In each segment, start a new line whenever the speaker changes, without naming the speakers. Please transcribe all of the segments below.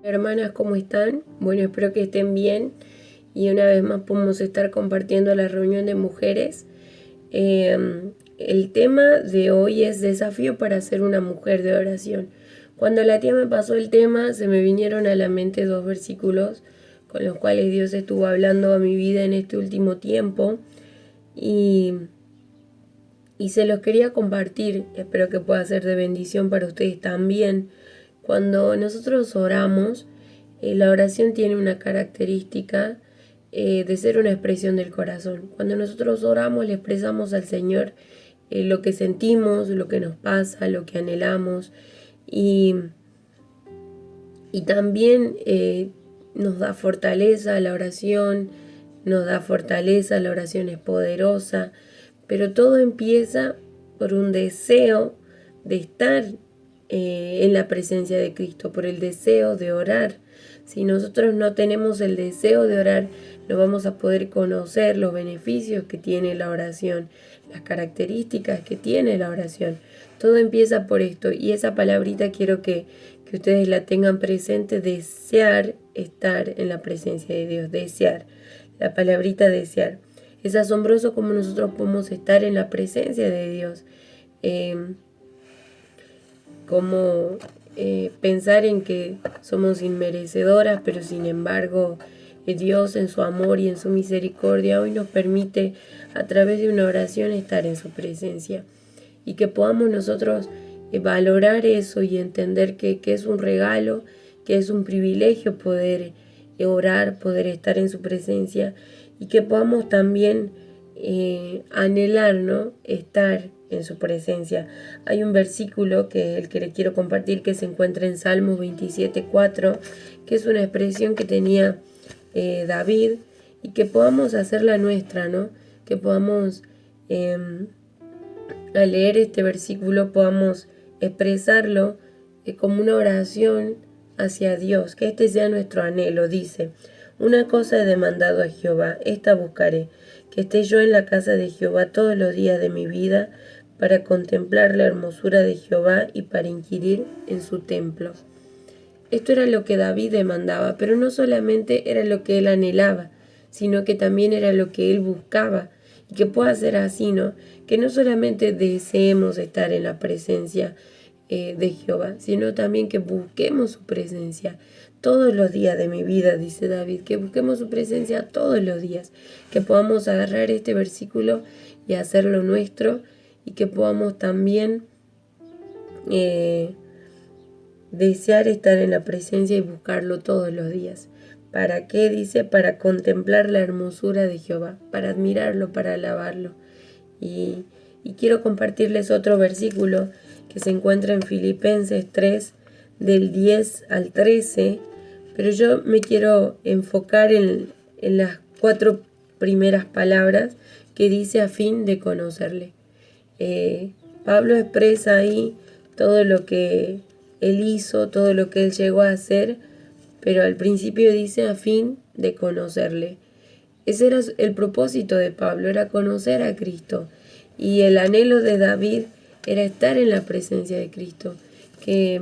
Hermanas, ¿cómo están? Bueno, espero que estén bien y una vez más podemos estar compartiendo la reunión de mujeres. El tema de hoy es desafío para ser una mujer de oración. Cuando la tía me pasó el tema, se me vinieron a la mente dos versículos con los cuales Dios estuvo hablando a mi vida en este último tiempo y, y se los quería compartir. Espero que pueda ser de bendición para ustedes también. Cuando nosotros oramos, la oración tiene una característica de ser una expresión del corazón. Cuando nosotros oramos, le expresamos al Señor lo que sentimos, lo que nos pasa, lo que anhelamos y, y también nos da fortaleza la oración, la oración es poderosa, pero todo empieza por un deseo de estar en la presencia de Cristo, por el deseo de orar. Si nosotros no tenemos el deseo de orar, no vamos a poder conocer los beneficios que tiene la oración, las características que tiene la oración. Todo empieza por esto y esa palabrita quiero que ustedes la tengan presente, desear estar en la presencia de Dios, desear, la palabrita desear. Es asombroso cómo nosotros podemos estar en la presencia de Dios. Como pensar en que somos inmerecedoras, pero sin embargo Dios en su amor y en su misericordia hoy nos permite a través de una oración estar en su presencia y que podamos nosotros valorar eso y entender que es un regalo, que es un privilegio poder orar, poder estar en su presencia y que podamos también anhelar, ¿no? Estar en su presencia. Hay un versículo que es el que le quiero compartir que se encuentra en Salmos 27:4, que es una expresión que tenía David y que podamos hacerla nuestra, ¿no? Que podamos al leer este versículo podamos expresarlo como una oración hacia Dios, que este sea nuestro anhelo. Dice: una cosa he demandado a Jehová, esta buscaré, que esté yo en la casa de Jehová todos los días de mi vida, para contemplar la hermosura de Jehová y para inquirir en su templo. Esto era lo que David demandaba, pero no solamente era lo que él anhelaba, sino que también era lo que él buscaba. Y que pueda ser así, ¿no? Que no solamente deseemos estar en la presencia de Jehová, sino también que busquemos su presencia todos los días de mi vida, dice David, que busquemos su presencia todos los días, que podamos agarrar este versículo y hacerlo nuestro y que podamos también desear estar en la presencia y buscarlo todos los días. ¿Para qué? Dice, para contemplar la hermosura de Jehová, para admirarlo, para alabarlo. Y quiero compartirles otro versículo que se encuentra en Filipenses 3, del 10 al 13, pero yo me quiero enfocar en las 4 primeras palabras que dice a fin de conocerle. Pablo expresa ahí todo lo que él hizo, todo lo que él llegó a hacer, pero al principio dice a fin de conocerle. Ese era el propósito de Pablo, era conocer a Cristo. Y el anhelo de David era estar en la presencia de Cristo. Que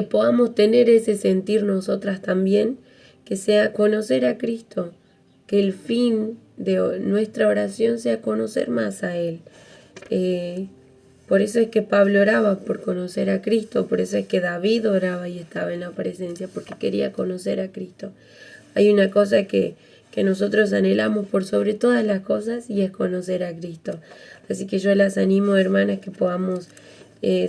podamos tener ese sentir nosotras también, que sea conocer a Cristo. Que el fin de nuestra oración sea conocer más a Él. Por eso es que Pablo oraba por conocer a Cristo, por eso es que David oraba y estaba en la presencia, porque quería conocer a Cristo. Hay una cosa que nosotros anhelamos por sobre todas las cosas y es conocer a Cristo. Así que yo las animo, hermanas, que podamos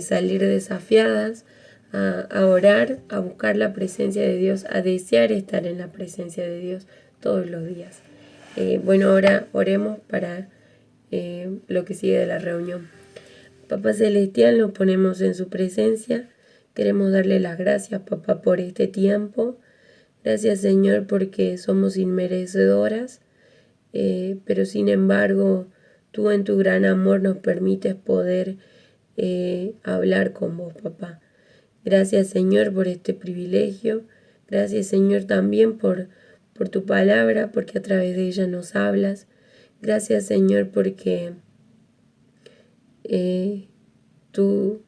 salir desafiadas a orar, a buscar la presencia de Dios, a desear estar en la presencia de Dios todos los días. Bueno, ahora oremos para lo que sigue de la reunión. Papá Celestial, nos ponemos en su presencia. Queremos darle las gracias, papá, por este tiempo. Gracias, Señor, porque somos inmerecedoras, pero sin embargo, tú en tu gran amor nos permites poder hablar con vos, papá. Gracias, Señor, por este privilegio. Gracias, Señor, también por tu palabra, porque a través de ella nos hablas. Gracias, Señor, porque tú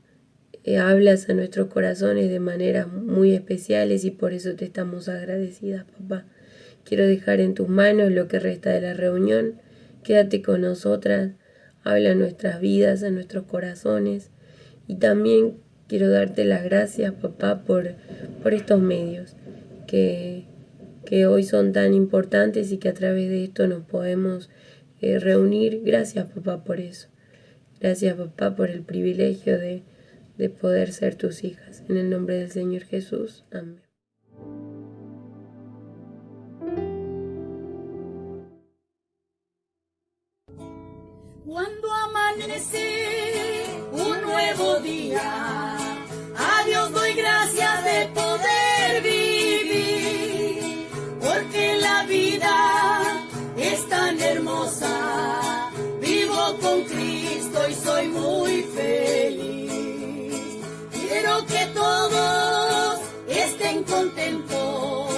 hablas a nuestros corazones de maneras muy especiales y por eso te estamos agradecidas, papá. Quiero dejar en tus manos lo que resta de la reunión. Quédate con nosotras, habla a nuestras vidas, a nuestros corazones. Y también quiero darte las gracias, papá, por estos medios que hoy son tan importantes y que a través de esto nos podemos reunir. Gracias, papá, por eso. Gracias, papá, por el privilegio de poder ser tus hijas. En el nombre del Señor Jesús. Amén.
Cuando amanece un nuevo día, a Dios doy gracias de poder vivir, porque la vida es tan hermosa. Vivo con Cristo y soy muy feliz. Quiero que todos estén contentos,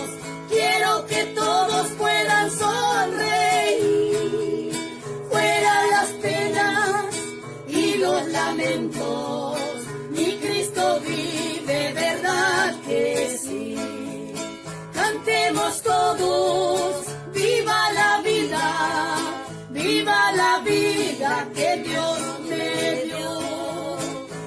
quiero que todos puedan sonreír. Fuera las penas y los lamentos, mi Cristo vive, verdad que sí. Cantemos todos, viva la vida que Dios me dio.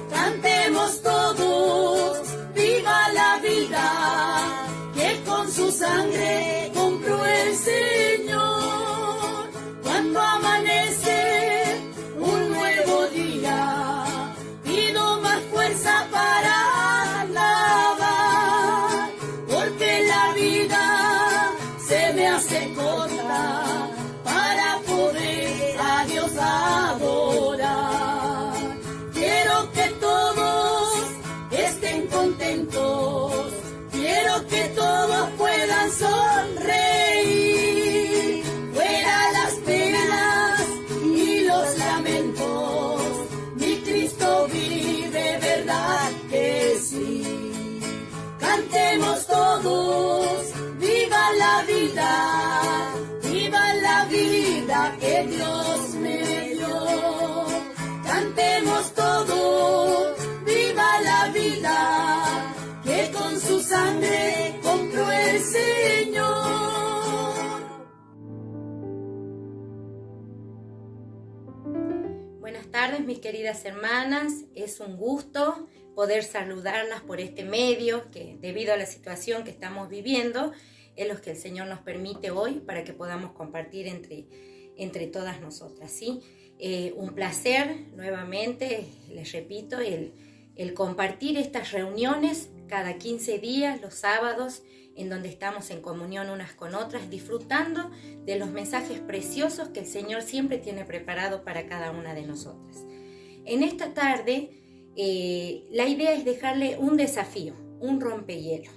Cantemos todos, viva la vida que con su sangre compró el Señor. Cuando amanece un nuevo día, pido más fuerza para alabar, porque la vida se me hace corta para poder a Dios adorar. Quiero que todos estén contentos, quiero que todos puedan sonreír. Fuera las penas y los lamentos, mi Cristo vive, verdad que sí. Cantemos todos, viva la vida que Dios me dio. Cantemos todos, viva la vida que con su sangre compró el Señor.
Buenas tardes, mis queridas hermanas. Es un gusto poder saludarlas por este medio que, debido a la situación que estamos viviendo, es lo que el Señor nos permite hoy para que podamos compartir entre todas nosotras, ¿sí? Un placer, nuevamente, les repito, el compartir estas reuniones cada 15 días, los sábados, en donde estamos en comunión unas con otras, disfrutando de los mensajes preciosos que el Señor siempre tiene preparado para cada una de nosotras. En esta tarde, la idea es dejarle un desafío, un rompehielo,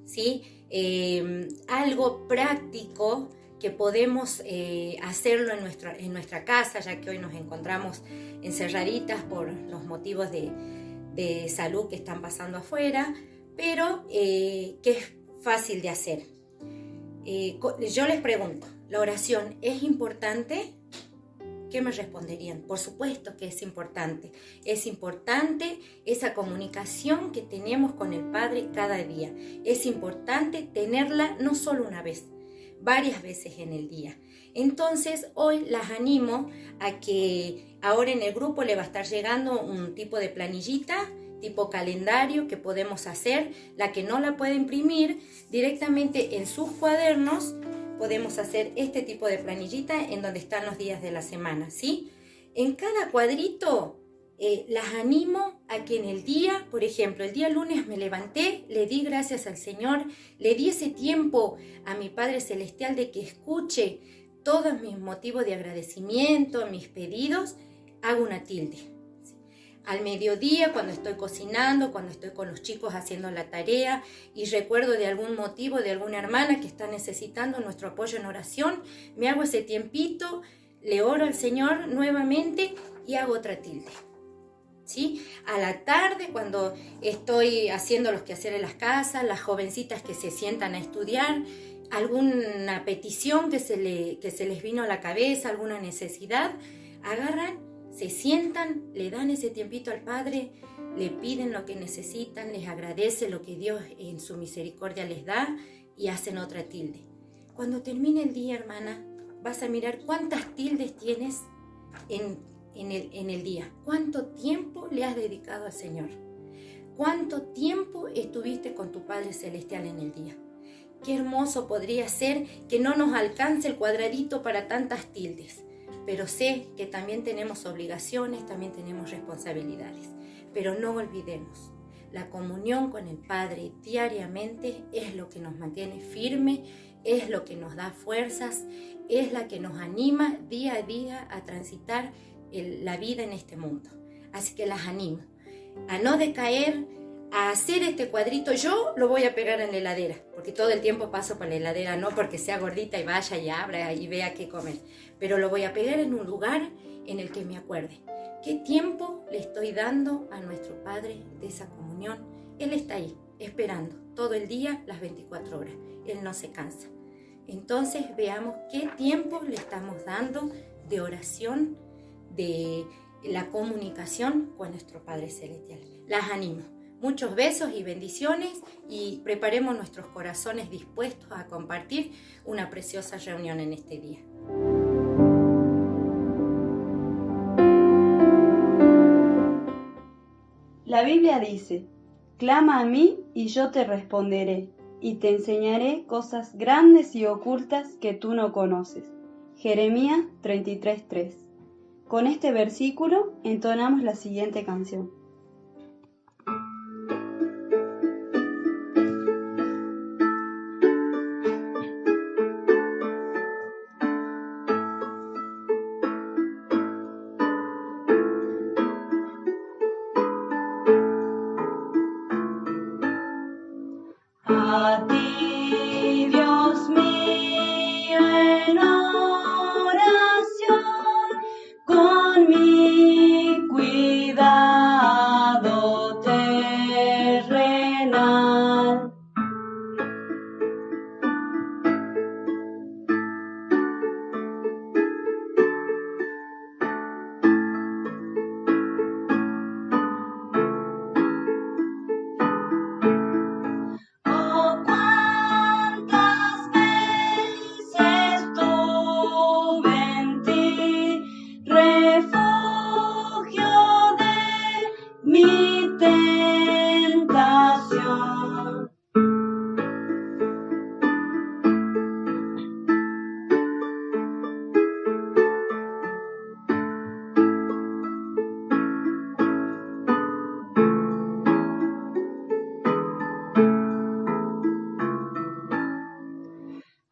¿sí? Algo práctico que podemos hacerlo en nuestra casa, ya que hoy nos encontramos encerraditas por los motivos de salud que están pasando afuera, pero que es fácil de hacer. Yo les pregunto, ¿la oración es importante? ¿Qué me responderían? Por supuesto que es importante. Es importante esa comunicación que tenemos con el Padre cada día. Es importante tenerla no solo una vez, varias veces en el día. Entonces, hoy las animo a que ahora en el grupo le va a estar llegando un tipo de planillita, tipo calendario que podemos hacer. La que no la puede imprimir, directamente en sus cuadernos podemos hacer este tipo de planillita en donde están los días de la semana, ¿sí? En cada cuadrito las animo a que en el día, por ejemplo, el día lunes me levanté, le di gracias al Señor, le di ese tiempo a mi Padre Celestial de que escuche todos mis motivos de agradecimiento, mis pedidos, hago una tilde. Al mediodía, cuando estoy cocinando, cuando estoy con los chicos haciendo la tarea y recuerdo de algún motivo, de alguna hermana que está necesitando nuestro apoyo en oración, me hago ese tiempito, le oro al Señor nuevamente y hago otra tilde. ¿Sí? A la tarde, cuando estoy haciendo los quehaceres en las casas, las jovencitas que se sientan a estudiar, alguna petición que se les vino a la cabeza, alguna necesidad, agarran, se sientan, le dan ese tiempito al Padre, le piden lo que necesitan, les agradece lo que Dios en su misericordia les da y hacen otra tilde. Cuando termine el día, hermana, vas a mirar cuántas tildes tienes en el día. ¿Cuánto tiempo le has dedicado al Señor? ¿Cuánto tiempo estuviste con tu Padre Celestial en el día? Qué hermoso podría ser que no nos alcance el cuadradito para tantas tildes. Pero sé que también tenemos obligaciones, también tenemos responsabilidades. Pero no olvidemos, la comunión con el Padre diariamente es lo que nos mantiene firme, es lo que nos da fuerzas, es la que nos anima día a día a transitar la vida en este mundo. Así que las animo a no decaer, a hacer este cuadrito. Yo lo voy a pegar en la heladera, porque todo el tiempo paso por la heladera, no porque sea gordita y vaya y abra y vea qué comer, pero lo voy a pegar en un lugar en el que me acuerde. ¿Qué tiempo le estoy dando a nuestro Padre de esa comunión? Él está ahí, esperando, todo el día, las 24 horas. Él no se cansa. Entonces veamos qué tiempo le estamos dando de oración, de la comunicación con nuestro Padre Celestial. Las animo. Muchos besos y bendiciones y preparemos nuestros corazones dispuestos a compartir una preciosa reunión en este día.
La Biblia dice, clama a mí y yo te responderé, y te enseñaré cosas grandes y ocultas que tú no conoces. Jeremías 33:3. Con este versículo entonamos la siguiente canción. A ti, Dios mío, en oración, con mi cuidado terrenal.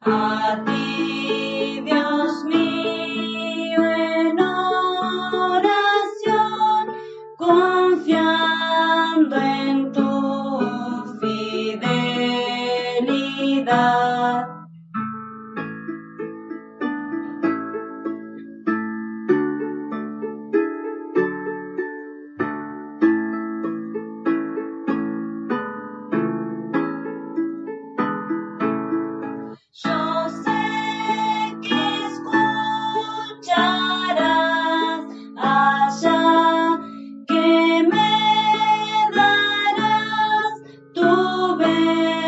A ti, Dios mío, en oración, confiando en tu fidelidad. Yo sé que escucharás allá, que me darás tu bendición.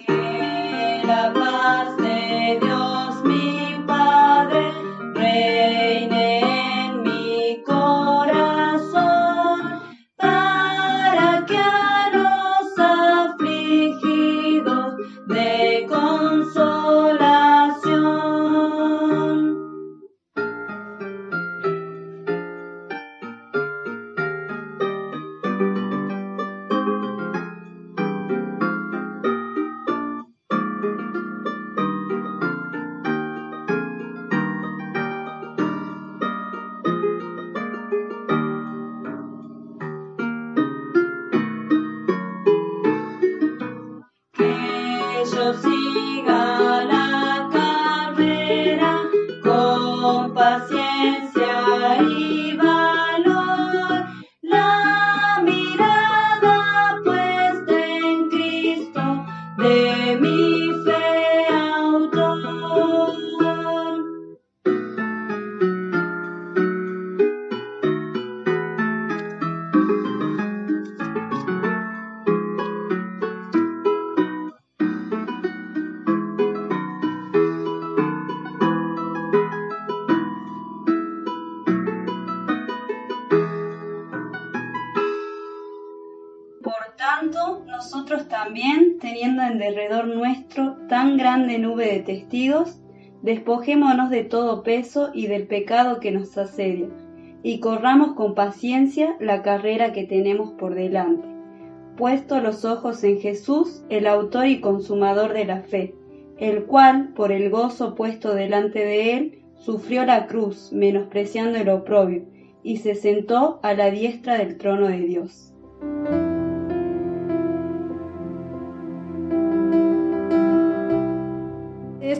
Que la paz de Dios mi Padre reine en mi corazón, para que a los afligidos dé consolación. Que yo siga la carrera con paciencia y valor, la mirada puesta en Cristo, de mi fe autor. Por tanto, nosotros también, teniendo en derredor nuestro tan grande nube de testigos, despojémonos de todo peso y del pecado que nos asedia, y corramos con paciencia la carrera que tenemos por delante, puesto los ojos en Jesús, el autor y consumador de la fe, el cual, por el gozo puesto delante de él, sufrió la cruz, menospreciando el oprobio, y se sentó a la diestra del trono de Dios.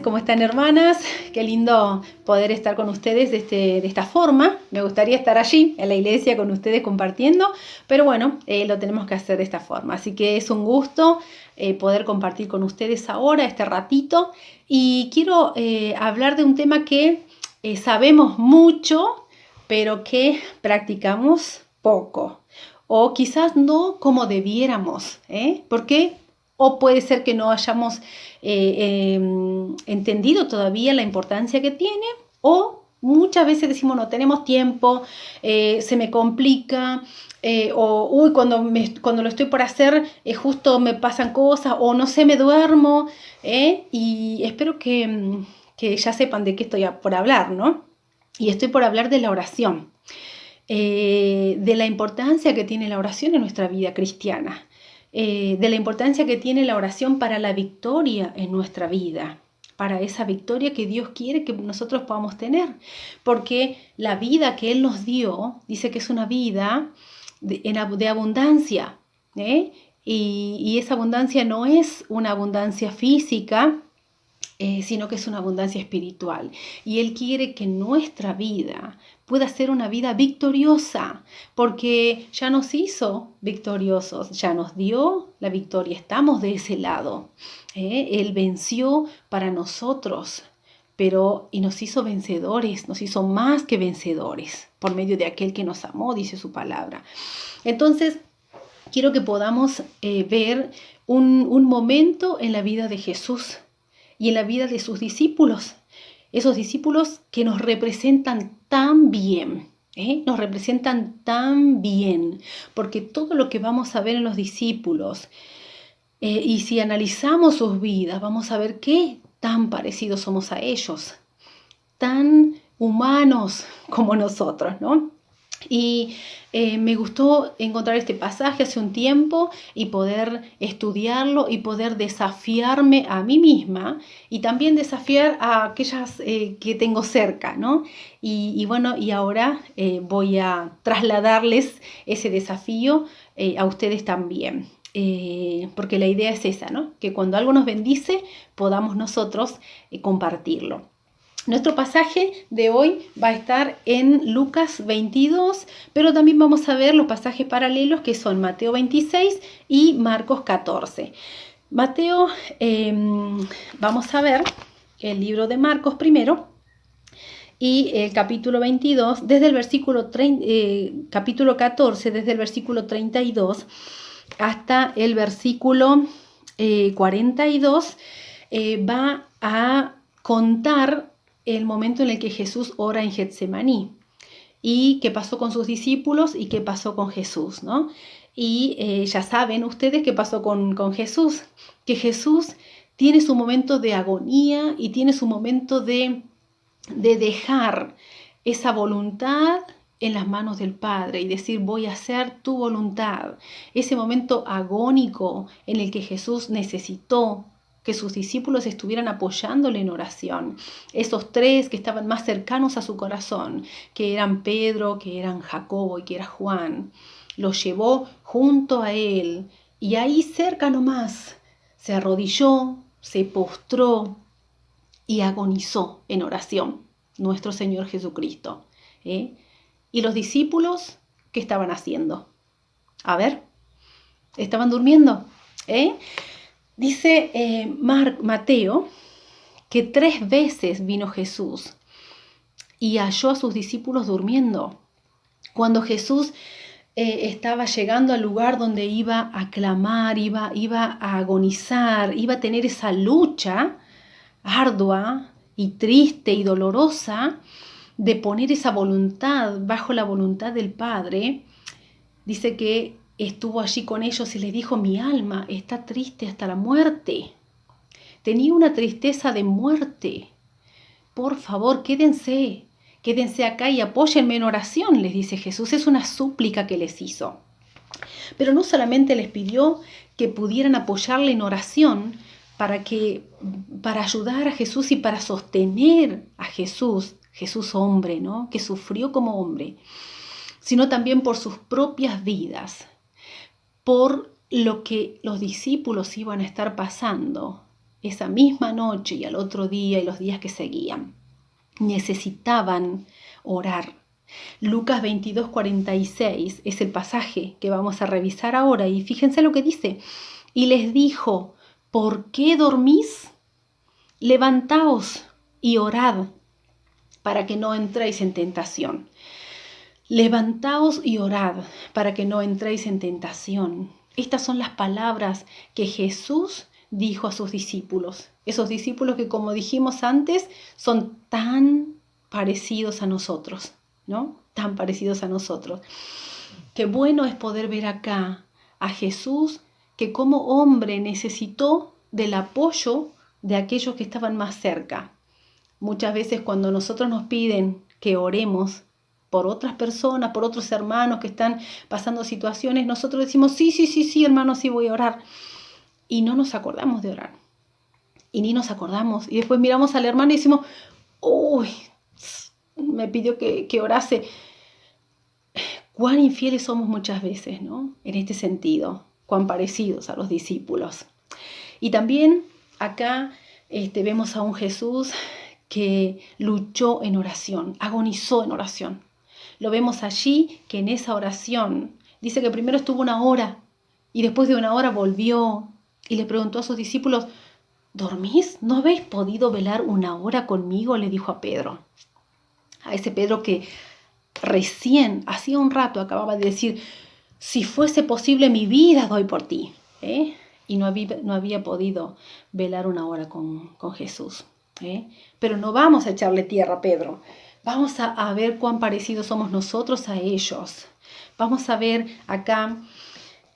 ¿Cómo están, hermanas? Qué lindo poder estar con ustedes de esta forma. Me gustaría estar allí en la iglesia con ustedes compartiendo, pero bueno, lo tenemos que hacer de esta forma. Así que es un gusto poder compartir con ustedes ahora, este ratito. Y quiero hablar de un tema que sabemos mucho, pero que practicamos poco. O quizás no como debiéramos. ¿Por qué? O puede ser que no hayamos entendido todavía la importancia que tiene, o muchas veces decimos no tenemos tiempo, se me complica, o cuando lo estoy por hacer justo me pasan cosas, o no sé, me duermo, y espero que ya sepan de qué estoy por hablar, ¿no? Y estoy por hablar de la oración, de la importancia que tiene la oración en nuestra vida cristiana. De la importancia que tiene la oración para la victoria en nuestra vida, para esa victoria que Dios quiere que nosotros podamos tener, porque la vida que Él nos dio, dice que es una vida de abundancia, y esa abundancia no es una abundancia física, sino que es una abundancia espiritual. Y Él quiere que nuestra vida pueda ser una vida victoriosa, porque ya nos hizo victoriosos, ya nos dio la victoria, estamos de ese lado. Él venció para nosotros, y nos hizo vencedores, nos hizo más que vencedores, por medio de aquel que nos amó, dice su palabra. Entonces, quiero que podamos ver un momento en la vida de Jesús y en la vida de sus discípulos, esos discípulos que nos representan tan bien, nos representan tan bien, porque todo lo que vamos a ver en los discípulos, y si analizamos sus vidas, vamos a ver qué tan parecidos somos a ellos, tan humanos como nosotros, ¿no? Y me gustó encontrar este pasaje hace un tiempo y poder estudiarlo y poder desafiarme a mí misma y también desafiar a aquellas que tengo cerca, ¿no? Y bueno, y ahora voy a trasladarles ese desafío a ustedes también. Porque la idea es esa, ¿no? Que cuando algo nos bendice podamos nosotros compartirlo. Nuestro pasaje de hoy va a estar en Lucas 22, pero también vamos a ver los pasajes paralelos que son Mateo 26 y Marcos 14. Mateo, vamos a ver el libro de Marcos primero y el capítulo 22, desde el versículo capítulo 14, desde el versículo 32 hasta el versículo 42, va a contar el momento en el que Jesús ora en Getsemaní y qué pasó con sus discípulos y qué pasó con Jesús, ¿no? Y ya saben ustedes qué pasó con Jesús, que Jesús tiene su momento de agonía y tiene su momento de dejar esa voluntad en las manos del Padre y decir voy a hacer tu voluntad. Ese momento agónico en el que Jesús necesitó que sus discípulos estuvieran apoyándole en oración. Esos tres que estaban más cercanos a su corazón, que eran Pedro, que eran Jacobo y que era Juan, los llevó junto a él y ahí cerca nomás se arrodilló, se postró y agonizó en oración nuestro Señor Jesucristo. ¿Y los discípulos qué estaban haciendo? A ver, ¿estaban durmiendo? Dice Mateo que 3 veces vino Jesús y halló a sus discípulos durmiendo. Cuando Jesús estaba llegando al lugar donde iba a clamar, iba a agonizar, iba a tener esa lucha ardua y triste y dolorosa de poner esa voluntad bajo la voluntad del Padre, dice que estuvo allí con ellos y les dijo, mi alma está triste hasta la muerte. Tenía una tristeza de muerte. Por favor, quédense acá y apóyenme en oración, les dice Jesús. Es una súplica que les hizo. Pero no solamente les pidió que pudieran apoyarle en oración para ayudar a Jesús y para sostener a Jesús hombre, ¿no? Que sufrió como hombre, sino también por sus propias vidas, por lo que los discípulos iban a estar pasando esa misma noche y al otro día y los días que seguían. Necesitaban orar. Lucas 22:46 es el pasaje que vamos a revisar ahora y fíjense lo que dice. Y les dijo, ¿por qué dormís? Levantaos y orad para que no entréis en tentación. Levantaos y orad para que no entréis en tentación. Estas son las palabras que Jesús dijo a sus discípulos. Esos discípulos que, como dijimos antes, son tan parecidos a nosotros, ¿no? Tan parecidos a nosotros. Qué bueno es poder ver acá a Jesús que como hombre necesitó del apoyo de aquellos que estaban más cerca. Muchas veces cuando nosotros nos piden que oremos por otras personas, por otros hermanos que están pasando situaciones, nosotros decimos, sí, hermano, sí voy a orar. Y no nos acordamos de orar. Y ni nos acordamos. Y después miramos al hermano y decimos, uy, me pidió que orase. Cuán infieles somos muchas veces, ¿no? En este sentido, cuán parecidos a los discípulos. Y también acá vemos a un Jesús que luchó en oración, agonizó en oración. Lo vemos allí que en esa oración dice que primero estuvo 1 hora y después de 1 hora volvió y le preguntó a sus discípulos, ¿dormís? ¿No habéis podido velar 1 hora conmigo? Le dijo a Pedro. A ese Pedro que recién, hacía un rato, acababa de decir, si fuese posible mi vida doy por ti. Y no había podido velar 1 hora con Jesús. Pero no vamos a echarle tierra a Pedro. Vamos a ver cuán parecidos somos nosotros a ellos. Vamos a ver acá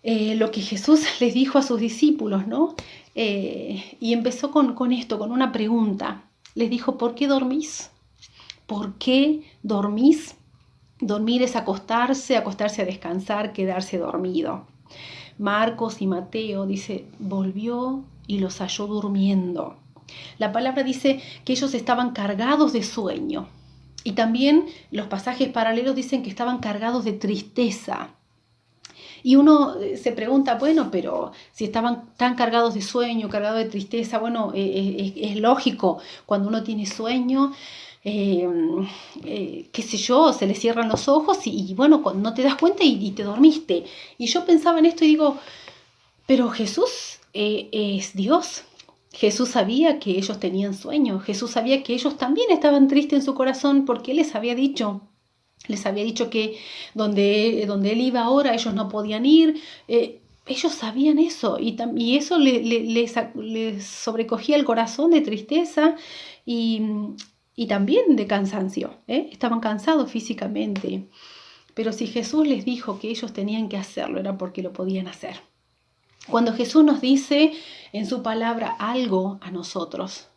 lo que Jesús les dijo a sus discípulos, ¿no? Y empezó con esto, con una pregunta. Les dijo, ¿por qué dormís? ¿Por qué dormís? Dormir es acostarse a descansar, quedarse dormido. Marcos y Mateo dice, volvió y los halló durmiendo. La palabra dice que ellos estaban cargados de sueño. Y también los pasajes paralelos dicen que estaban cargados de tristeza. Y uno se pregunta, bueno, pero si estaban tan cargados de sueño, cargados de tristeza, bueno, es lógico, cuando uno tiene sueño, qué sé yo, se le cierran los ojos y bueno, no te das cuenta y te dormiste. Y yo pensaba en esto y digo, pero Jesús es Dios. Jesús sabía que ellos tenían sueño. Jesús sabía que ellos también estaban tristes en su corazón porque Él les había dicho que donde Él iba ahora ellos no podían ir. Ellos sabían eso y eso les sobrecogía el corazón de tristeza y también de cansancio. Estaban cansados físicamente. Pero si Jesús les dijo que ellos tenían que hacerlo, era porque lo podían hacer. Cuando Jesús nos dice en su palabra algo a nosotros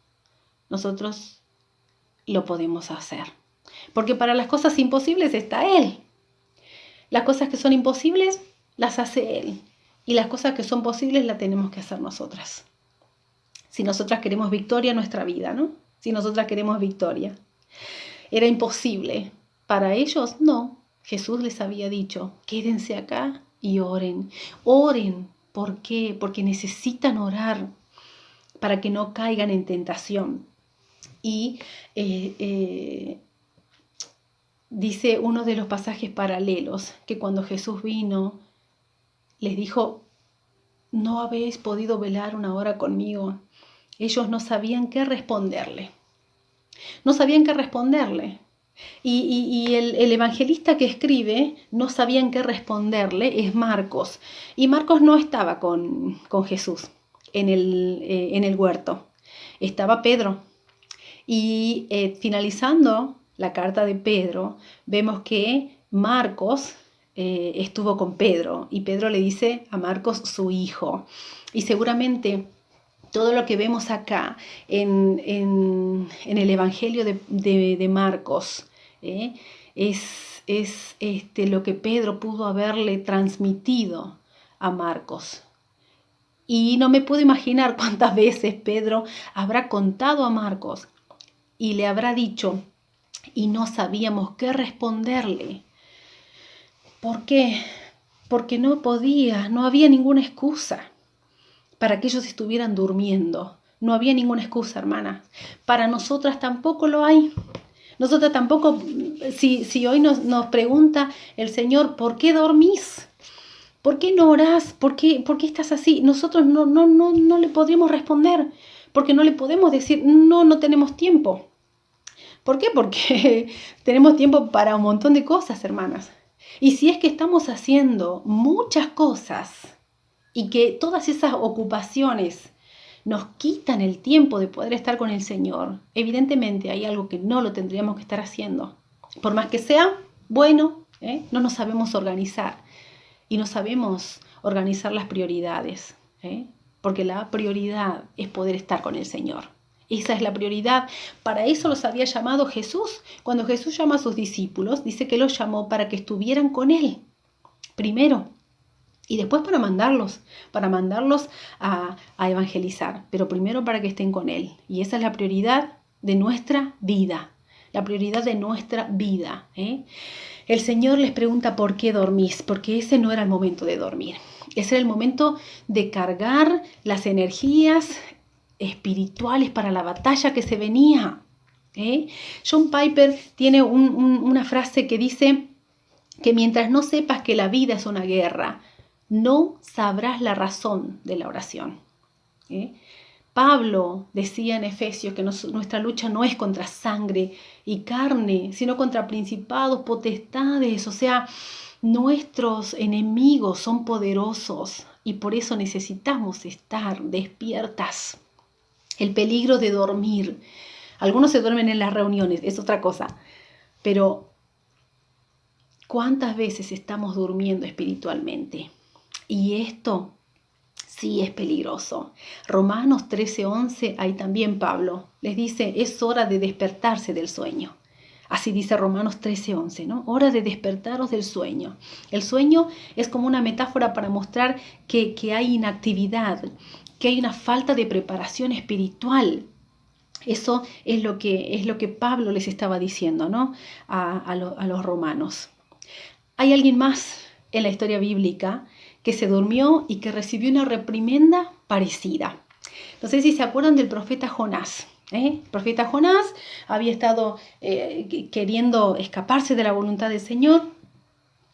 lo podemos hacer. Porque para las cosas imposibles está Él. Las cosas que son imposibles las hace Él. Y las cosas que son posibles las tenemos que hacer nosotras. Si nosotras queremos victoria en nuestra vida, ¿no? Si nosotras queremos victoria. ¿Era imposible para ellos? No. Jesús les había dicho, quédense acá y oren. Oren. ¿Por qué? Porque necesitan orar para que no caigan en tentación. Y dice uno de los pasajes paralelos que cuando Jesús vino, les dijo, no habéis podido velar una hora conmigo. Ellos no sabían qué responderle. No sabían qué responderle. Y el evangelista que escribe no sabían qué responderle, es Marcos. Y Marcos no estaba con Jesús en el huerto. Estaba Pedro. Y finalizando la carta de Pedro, vemos que Marcos estuvo con Pedro. Y Pedro le dice a Marcos su hijo. Y seguramente todo lo que vemos acá en el Evangelio de Marcos es lo que Pedro pudo haberle transmitido a Marcos. Y no me puedo imaginar cuántas veces Pedro habrá contado a Marcos y le habrá dicho, y no sabíamos qué responderle. ¿Por qué? Porque no había ninguna excusa para que ellos estuvieran durmiendo. No había ninguna excusa, hermanas. Para nosotras tampoco lo hay. Nosotras tampoco, si hoy nos pregunta el Señor, ¿por qué dormís? ¿Por qué no orás? ¿Por qué estás así? Nosotros no le podríamos responder, porque no le podemos decir, no tenemos tiempo. ¿Por qué? Porque tenemos tiempo para un montón de cosas, hermanas. Y si es que estamos haciendo muchas cosas y que todas esas ocupaciones nos quitan el tiempo de poder estar con el Señor, evidentemente hay algo que no lo tendríamos que estar haciendo. Por más que sea bueno, no nos sabemos organizar y no sabemos organizar las prioridades, porque la prioridad es poder estar con el Señor. Esa es la prioridad. Para eso los había llamado Jesús. Cuando Jesús llama a sus discípulos, dice que los llamó para que estuvieran con Él primero. Y después para mandarlos a evangelizar, pero primero para que estén con Él. Y esa es la prioridad de nuestra vida, la prioridad de nuestra vida. El Señor les pregunta por qué dormís, porque ese no era el momento de dormir. Ese era el momento de cargar las energías espirituales para la batalla que se venía. John Piper tiene una frase que dice que mientras no sepas que la vida es una guerra, no sabrás la razón de la oración. Pablo decía en Efesios que nuestra lucha no es contra sangre y carne, sino contra principados, potestades. O sea, nuestros enemigos son poderosos y por eso necesitamos estar despiertas. El peligro de dormir. Algunos se duermen en las reuniones, es otra cosa. Pero, ¿cuántas veces estamos durmiendo espiritualmente? Y esto sí es peligroso. Romanos 13:11, ahí también Pablo les dice, es hora de despertarse del sueño. Así dice Romanos 13:11, ¿no? Hora de despertaros del sueño. El sueño es como una metáfora para mostrar que hay inactividad, que hay una falta de preparación espiritual. Eso es lo que Pablo les estaba diciendo, ¿no? a los romanos. Hay alguien más en la historia bíblica que se durmió y que recibió una reprimenda parecida. No sé si se acuerdan del profeta Jonás. El profeta Jonás había estado queriendo escaparse de la voluntad del Señor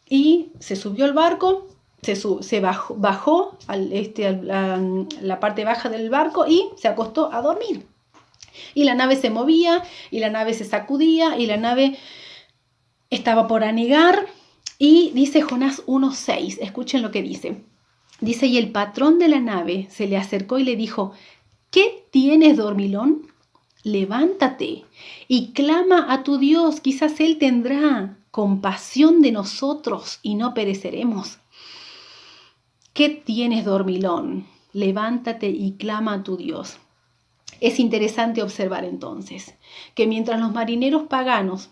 y se subió al barco, se bajó a la parte baja del barco y se acostó a dormir. Y la nave se movía, y la nave se sacudía, y la nave estaba por anegar. Y dice Jonás 1:6, escuchen lo que dice. Dice, y el patrón de la nave se le acercó y le dijo, ¿qué tienes, dormilón? Levántate y clama a tu Dios, quizás Él tendrá compasión de nosotros y no pereceremos. ¿Qué tienes, dormilón? Levántate y clama a tu Dios. Es interesante observar entonces que mientras los marineros paganos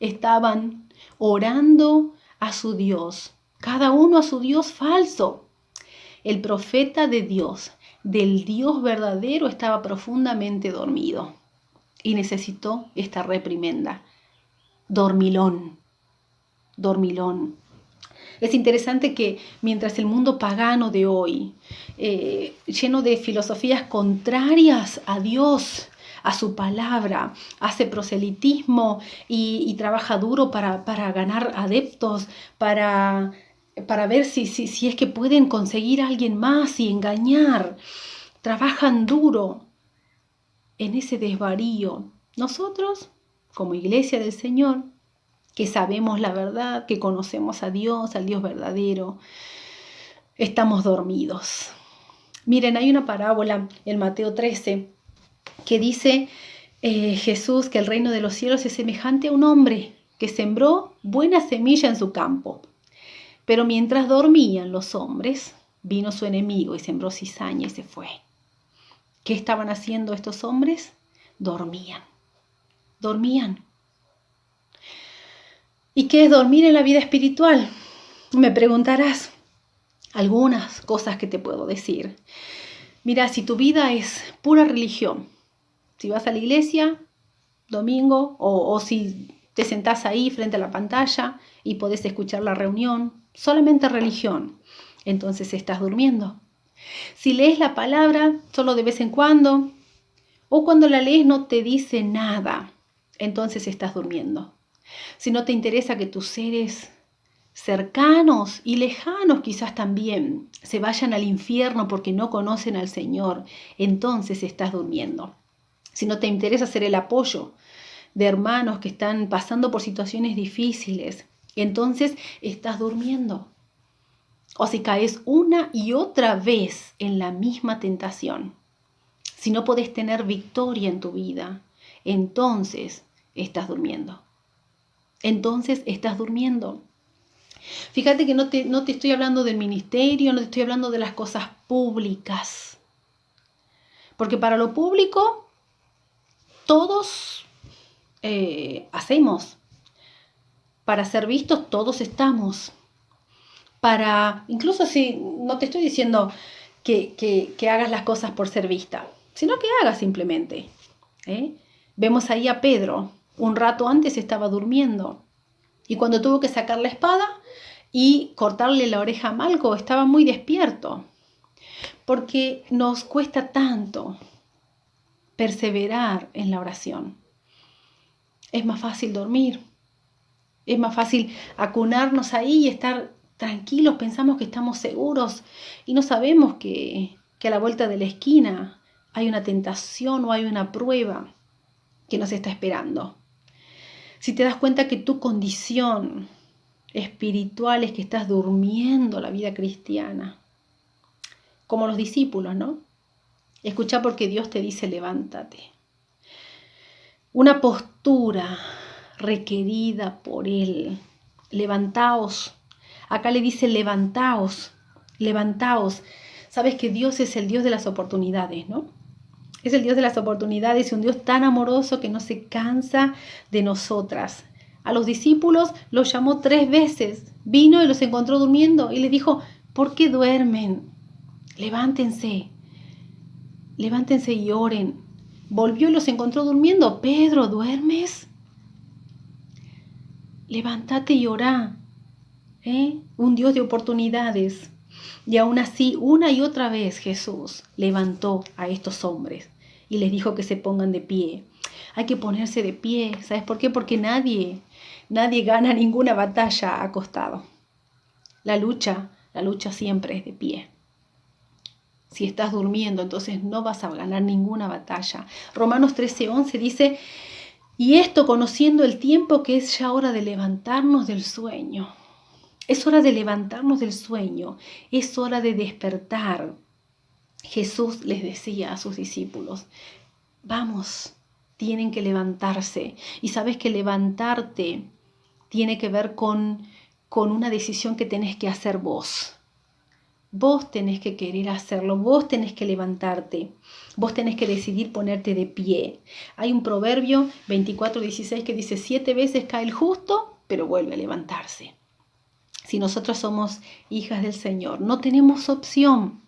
estaban orando a su Dios, cada uno a su Dios falso, el profeta de Dios, del Dios verdadero, estaba profundamente dormido y necesitó esta reprimenda. Dormilón, dormilón. Es interesante que mientras el mundo pagano de hoy, lleno de filosofías contrarias a Dios, a su palabra, hace proselitismo y trabaja duro para ganar adeptos, para ver si es que pueden conseguir a alguien más y engañar. Trabajan duro en ese desvarío. Nosotros, como iglesia del Señor, que sabemos la verdad, que conocemos a Dios, al Dios verdadero, estamos dormidos. Miren, hay una parábola en Mateo 13 que dice Jesús que el reino de los cielos es semejante a un hombre que sembró buena semilla en su campo. Pero mientras dormían los hombres, vino su enemigo y sembró cizaña y se fue. ¿Qué estaban haciendo estos hombres? Dormían. ¿Y qué es dormir en la vida espiritual? Me preguntarás. Algunas cosas que te puedo decir. Mira, si tu vida es pura religión, si vas a la iglesia domingo o si te sentás ahí frente a la pantalla y podés escuchar la reunión, solamente religión, entonces estás durmiendo. Si lees la palabra solo de vez en cuando o cuando la lees no te dice nada, entonces estás durmiendo. Si no te interesa que tus seres cercanos y lejanos quizás también se vayan al infierno porque no conocen al Señor, entonces estás durmiendo. Si no te interesa ser el apoyo de hermanos que están pasando por situaciones difíciles, entonces estás durmiendo. O si caes una y otra vez en la misma tentación, si no podés tener victoria en tu vida, entonces estás durmiendo. Fíjate que no te estoy hablando del ministerio, no te estoy hablando de las cosas públicas. Porque para lo público todos hacemos. Para ser vistos todos estamos. Incluso si no te estoy diciendo que hagas las cosas por ser vista, sino que hagas simplemente. Vemos ahí a Pedro. Un rato antes estaba durmiendo y cuando tuvo que sacar la espada y cortarle la oreja a Malco estaba muy despierto, porque nos cuesta tanto perseverar en la oración. Es más fácil dormir, es más fácil acunarnos ahí y estar tranquilos, pensamos que estamos seguros y no sabemos que a la vuelta de la esquina hay una tentación o hay una prueba que nos está esperando. Si te das cuenta que tu condición espiritual es que estás durmiendo la vida cristiana, como los discípulos, ¿no? Escucha porque Dios te dice levántate. Una postura requerida por Él. Levantaos. Acá le dice levantaos. Sabes que Dios es el Dios de las oportunidades, ¿no? Es el Dios de las oportunidades y un Dios tan amoroso que no se cansa de nosotras. A los discípulos los llamó 3 veces. Vino y los encontró durmiendo y les dijo, ¿por qué duermen? Levántense y oren. Volvió y los encontró durmiendo. Pedro, ¿duermes? Levántate y orá. Un Dios de oportunidades. Y aún así, una y otra vez Jesús levantó a estos hombres y les dijo que se pongan de pie. Hay que ponerse de pie. ¿Sabes por qué? Porque nadie gana ninguna batalla acostado. La lucha siempre es de pie. Si estás durmiendo, entonces no vas a ganar ninguna batalla. Romanos 13:11 dice, y esto conociendo el tiempo que es ya hora de levantarnos del sueño. Es hora de levantarnos del sueño, es hora de despertar. Jesús les decía a sus discípulos, vamos, tienen que levantarse. Y sabes que levantarte tiene que ver con una decisión que tenés que hacer vos. Vos tenés que querer hacerlo, vos tenés que levantarte, vos tenés que decidir ponerte de pie. Hay un proverbio 24:16 que dice, 7 veces cae el justo, pero vuelve a levantarse. Si nosotros somos hijas del Señor, no tenemos opción.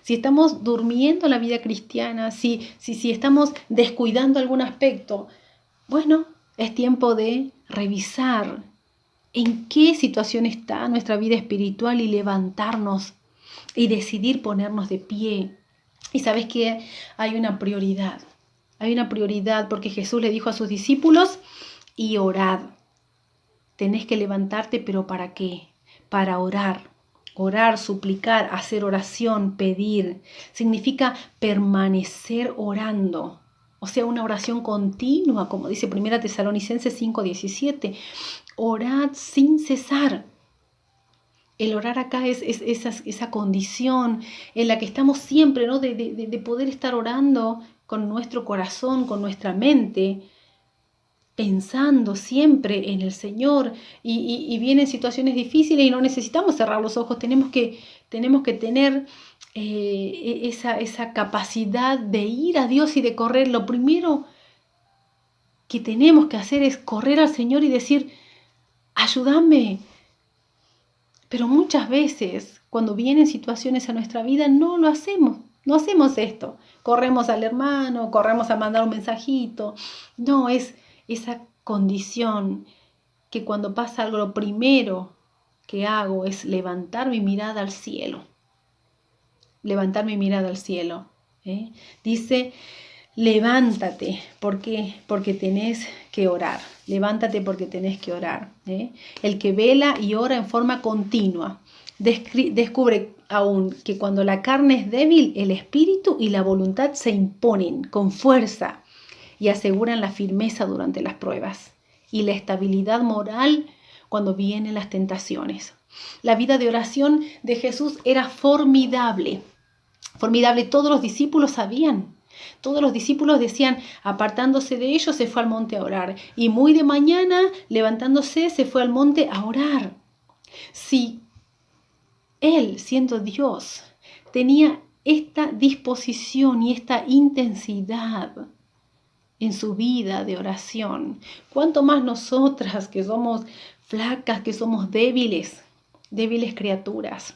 Si estamos durmiendo la vida cristiana, si estamos descuidando algún aspecto, bueno, es tiempo de revisar en qué situación está nuestra vida espiritual y levantarnos y decidir ponernos de pie. Y sabes que hay una prioridad porque Jesús le dijo a sus discípulos, y orad. Tenés que levantarte, pero ¿para qué? Para orar, suplicar, hacer oración, pedir. Significa permanecer orando. O sea, una oración continua, como dice 1 Tesalonicenses 5:17. Orad sin cesar. El orar acá es esa condición en la que estamos siempre, ¿no? De poder estar orando con nuestro corazón, con nuestra mente, pensando siempre en el Señor, y vienen situaciones difíciles y no necesitamos cerrar los ojos, tenemos que tener esa capacidad de ir a Dios y de correr. Lo primero que tenemos que hacer es correr al Señor y decir, ayúdame. Pero muchas veces, cuando vienen situaciones a nuestra vida, no lo hacemos. No hacemos esto. Corremos al hermano, corremos a mandar un mensajito. No, es esa condición que cuando pasa algo, lo primero que hago es levantar mi mirada al cielo. Levantar mi mirada al cielo. Dice, levántate, porque tenés que orar. Levántate porque tenés que orar. El que vela y ora en forma continua descubre aún que cuando la carne es débil, el espíritu y la voluntad se imponen con fuerza y aseguran la firmeza durante las pruebas y la estabilidad moral cuando vienen las tentaciones. La vida de oración de Jesús era formidable. Formidable, todos los discípulos sabían. Todos los discípulos decían, apartándose de ellos, se fue al monte a orar. Y muy de mañana, levantándose, se fue al monte a orar. Si Él, siendo Dios, tenía esta disposición y esta intensidad en su vida de oración, ¿cuánto más nosotras que somos flacas, que somos débiles criaturas?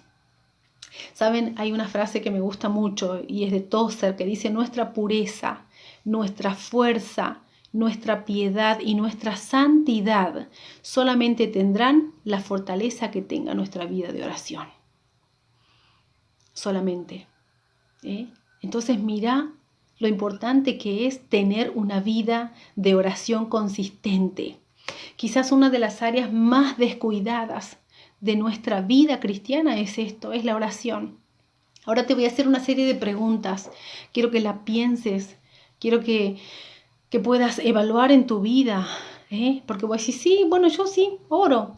Saben, hay una frase que me gusta mucho y es de Tozer, que dice, nuestra pureza, nuestra fuerza, nuestra piedad y nuestra santidad solamente tendrán la fortaleza que tenga nuestra vida de oración. Solamente. Entonces mira lo importante que es tener una vida de oración consistente. Quizás una de las áreas más descuidadas de nuestra vida cristiana es esto, es la oración. Ahora te voy a hacer una serie de preguntas. Quiero que la pienses, quiero que puedas evaluar en tu vida, porque voy a decir, sí, bueno, yo sí, oro,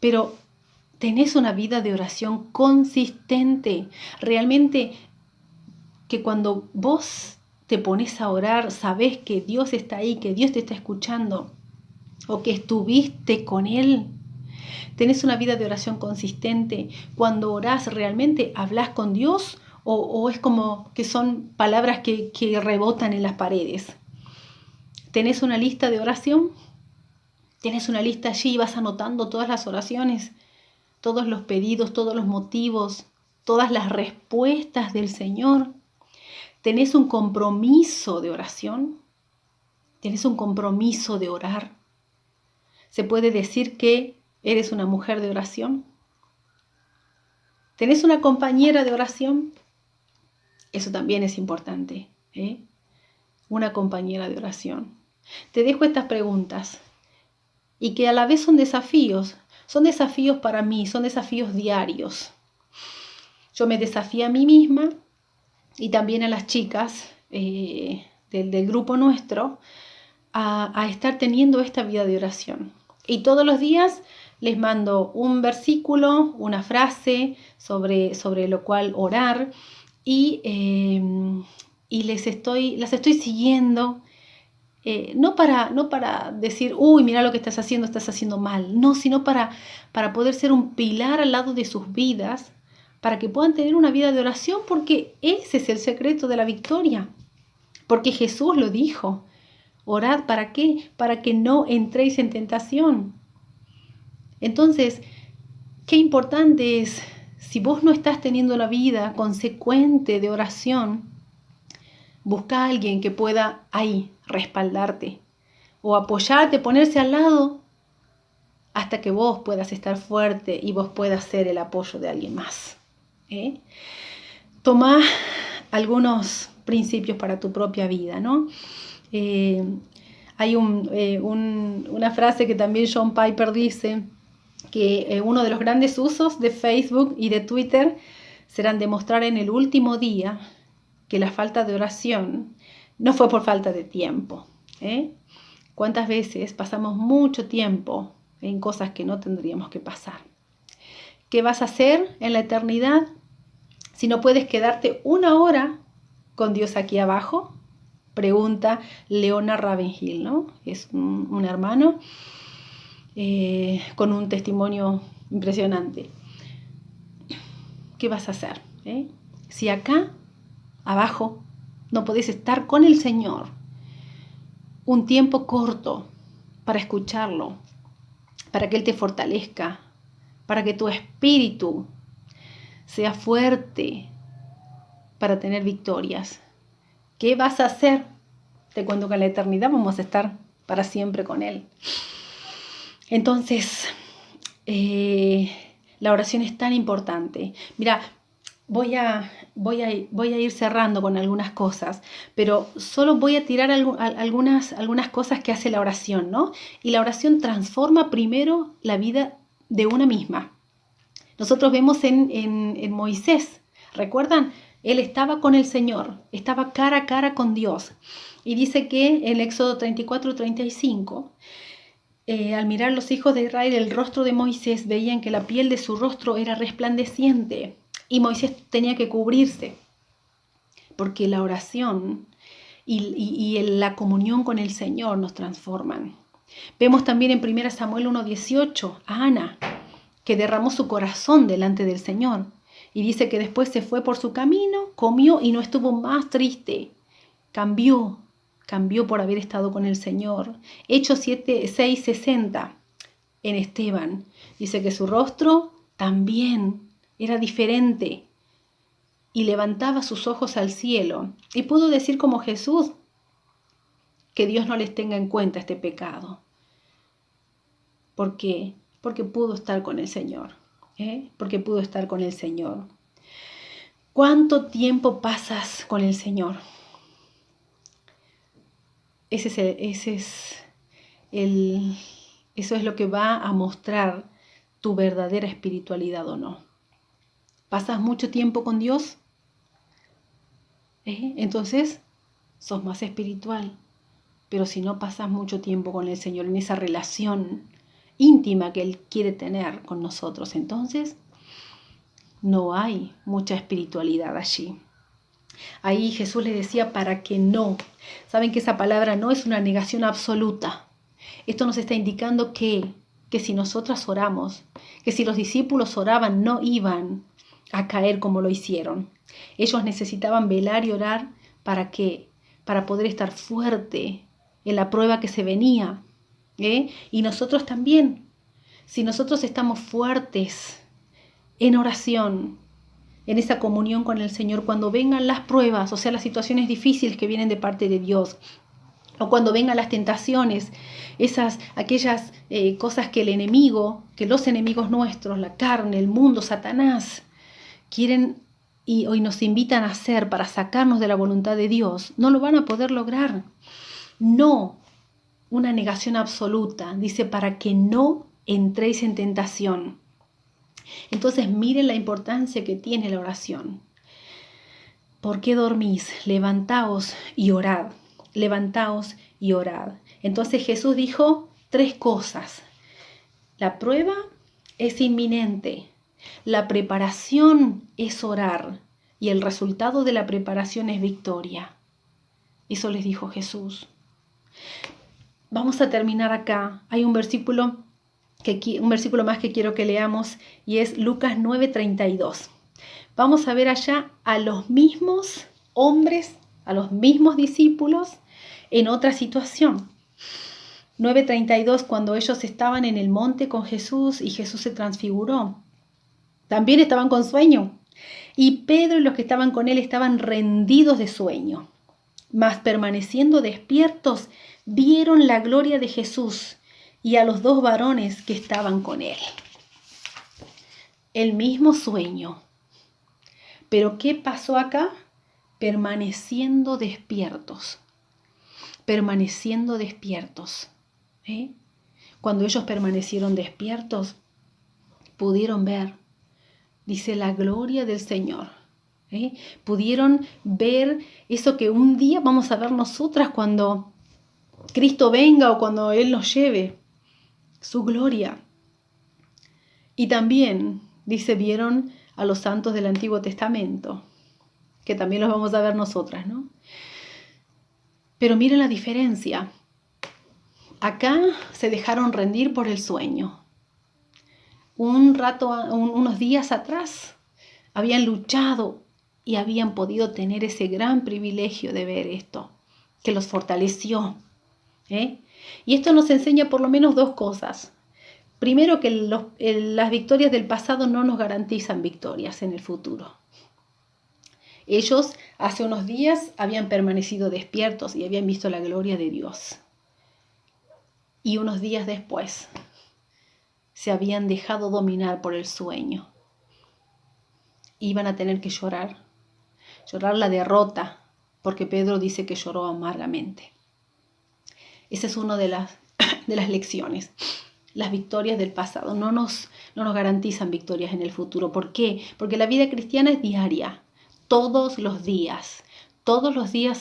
pero tenés una vida de oración consistente. Realmente que cuando vos te pones a orar, sabés que Dios está ahí, que Dios te está escuchando, o que estuviste con Él. ¿Tenés una vida de oración consistente? Cuando orás, ¿realmente hablas con Dios? ¿O es como que son palabras que rebotan en las paredes? ¿Tenés una lista de oración? ¿Tenés una lista allí y vas anotando todas las oraciones? Todos los pedidos, todos los motivos, todas las respuestas del Señor. ¿Tenés un compromiso de oración? ¿Tenés un compromiso de orar? Se puede decir que ¿Eres una mujer de oración? ¿Tenés una compañera de oración? Eso también es importante, ¿eh? Una compañera de oración. Te dejo estas preguntas y que a la vez son desafíos para mí, son desafíos diarios. Yo me desafío a mí misma y también a las chicas del grupo nuestro a estar teniendo esta vida de oración. Y todos los días les mando un versículo, una frase sobre lo cual orar y las estoy siguiendo. No para decir, uy, mira lo que estás haciendo mal. No, sino para poder ser un pilar al lado de sus vidas, para que puedan tener una vida de oración, porque ese es el secreto de la victoria. Porque Jesús lo dijo. Orad, ¿para qué? Para que no entréis en tentación. Entonces, qué importante es, si vos no estás teniendo la vida consecuente de oración, busca a alguien que pueda ahí respaldarte o apoyarte, ponerse al lado hasta que vos puedas estar fuerte y vos puedas ser el apoyo de alguien más. Toma algunos principios para tu propia vida, ¿no? Hay una frase que también John Piper dice, que uno de los grandes usos de Facebook y de Twitter serán demostrar en el último día que la falta de oración no fue por falta de tiempo. ¿Cuántas veces pasamos mucho tiempo en cosas que no tendríamos que pasar? ¿Qué vas a hacer en la eternidad si no puedes quedarte una hora con Dios aquí abajo? Pregunta Leonard Ravenhill, ¿no? Es un hermano con un testimonio impresionante. ¿Qué vas a hacer? Si acá abajo no podés estar con el Señor un tiempo corto para escucharlo, para que Él te fortalezca, para que tu espíritu sea fuerte para tener victorias. ¿Qué vas a hacer? Te cuento que en la eternidad vamos a estar para siempre con Él. Entonces, la oración es tan importante. Mira, voy a ir cerrando con algunas cosas, pero solo voy a tirar algunas cosas que hace la oración, ¿no? Y la oración transforma primero la vida de una misma. Nosotros vemos en Moisés, ¿recuerdan? Él estaba con el Señor, estaba cara a cara con Dios. Y dice que en Éxodo 34-35, al mirar los hijos de Israel el rostro de Moisés, veían que la piel de su rostro era resplandeciente y Moisés tenía que cubrirse, porque la oración y la comunión con el Señor nos transforman. Vemos también en 1 Samuel 1:18 a Ana, que derramó su corazón delante del Señor. Y dice que después se fue por su camino, comió y no estuvo más triste. Cambió por haber estado con el Señor. Hechos 6:60 en Esteban. Dice que su rostro también era diferente y levantaba sus ojos al cielo. Y pudo decir como Jesús que Dios no les tenga en cuenta este pecado. ¿Por qué? Porque pudo estar con el Señor. Porque pudo estar con el Señor. ¿Cuánto tiempo pasas con el Señor? Eso es lo que va a mostrar tu verdadera espiritualidad o no. ¿Pasas mucho tiempo con Dios? Entonces, sos más espiritual. Pero si no pasas mucho tiempo con el Señor en esa relación íntima que Él quiere tener con nosotros, entonces no hay mucha espiritualidad allí. Ahí Jesús les decía para que no. Saben que esa palabra no es una negación absoluta. Esto nos está indicando que si nosotras oramos, que si los discípulos oraban, no iban a caer como lo hicieron. Ellos necesitaban velar y orar ¿para qué? Para poder estar fuerte en la prueba que se venía. Y nosotros también. Si nosotros estamos fuertes en oración, en esa comunión con el Señor, cuando vengan las pruebas, o sea, las situaciones difíciles que vienen de parte de Dios, o cuando vengan las tentaciones, aquellas cosas que el enemigo, que los enemigos nuestros, la carne, el mundo, Satanás, quieren y hoy nos invitan a hacer para sacarnos de la voluntad de Dios, no lo van a poder lograr. No, una negación absoluta, dice, para que no entréis en tentación. Entonces miren la importancia que tiene la oración. ¿Por qué dormís? Levantaos y orad. Levantaos y orad. Entonces Jesús dijo 3 cosas. La prueba es inminente. La preparación es orar. Y el resultado de la preparación es victoria. Eso les dijo Jesús. Vamos a terminar acá. Hay un versículo más que quiero que leamos y es Lucas 9:32. Vamos a ver allá a los mismos hombres, a los mismos discípulos en otra situación. 9:32, cuando ellos estaban en el monte con Jesús y Jesús se transfiguró. También estaban con sueño y Pedro y los que estaban con él estaban rendidos de sueño. Mas permaneciendo despiertos, vieron la gloria de Jesús y a los 2 varones que estaban con él. El mismo sueño. Pero ¿qué pasó acá? Permaneciendo despiertos. Permaneciendo despiertos. Cuando ellos permanecieron despiertos, pudieron ver, dice, la gloria del Señor. Pudieron ver eso que un día vamos a ver nosotras cuando Cristo venga o cuando Él nos lleve, su gloria. Y también, dice, vieron a los santos del Antiguo Testamento, que también los vamos a ver nosotras, ¿no? Pero miren la diferencia. Acá se dejaron rendir por el sueño. Unos días atrás, habían luchado y habían podido tener ese gran privilegio de ver esto, que los fortaleció. Y esto nos enseña por lo menos 2 cosas. Primero, que las victorias del pasado no nos garantizan victorias en el futuro. Ellos hace unos días habían permanecido despiertos y habían visto la gloria de Dios. Y unos días después se habían dejado dominar por el sueño. Iban a tener que llorar la derrota, porque Pedro dice que lloró amargamente. Esa es una de las lecciones. Las victorias del pasado no nos garantizan victorias en el futuro. ¿Por qué? Porque la vida cristiana es diaria, todos los días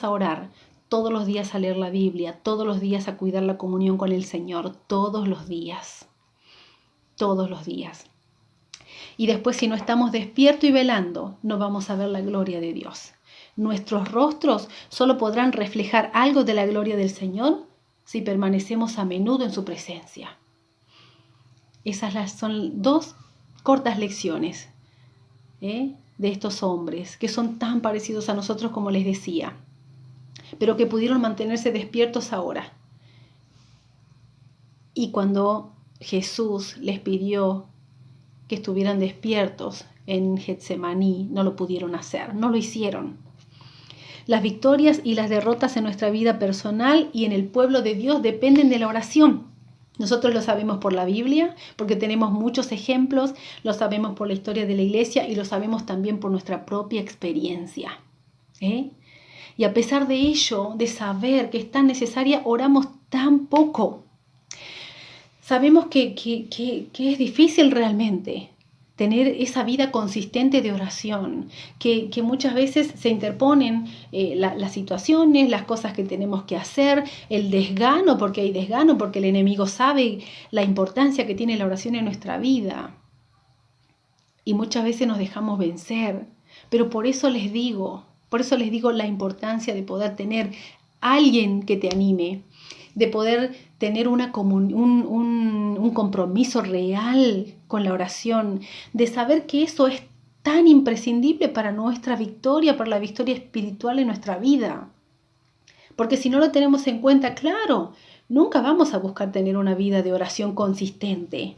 a orar, todos los días a leer la Biblia, todos los días a cuidar la comunión con el Señor, todos los días. Y después, si no estamos despiertos y velando, no vamos a ver la gloria de Dios. Nuestros rostros solo podrán reflejar algo de la gloria del Señor si permanecemos a menudo en su presencia. Esas son 2 cortas lecciones de estos hombres que son tan parecidos a nosotros como les decía, pero que pudieron mantenerse despiertos ahora. Y cuando Jesús les pidió que estuvieran despiertos en Getsemaní, no lo pudieron hacer, no lo hicieron. Las victorias y las derrotas en nuestra vida personal y en el pueblo de Dios dependen de la oración. Nosotros lo sabemos por la Biblia, porque tenemos muchos ejemplos, lo sabemos por la historia de la iglesia y lo sabemos también por nuestra propia experiencia. Y a pesar de ello, de saber que es tan necesaria, oramos tan poco. Sabemos que es difícil realmente tener esa vida consistente de oración, que muchas veces se interponen las situaciones, las cosas que tenemos que hacer, el desgano, porque hay desgano, porque el enemigo sabe la importancia que tiene la oración en nuestra vida. Y muchas veces nos dejamos vencer, pero por eso les digo la importancia de poder tener alguien que te anime, de poder tener un compromiso real con la oración, de saber que eso es tan imprescindible para nuestra victoria, para la victoria espiritual en nuestra vida. Porque si no lo tenemos en cuenta, claro, nunca vamos a buscar tener una vida de oración consistente.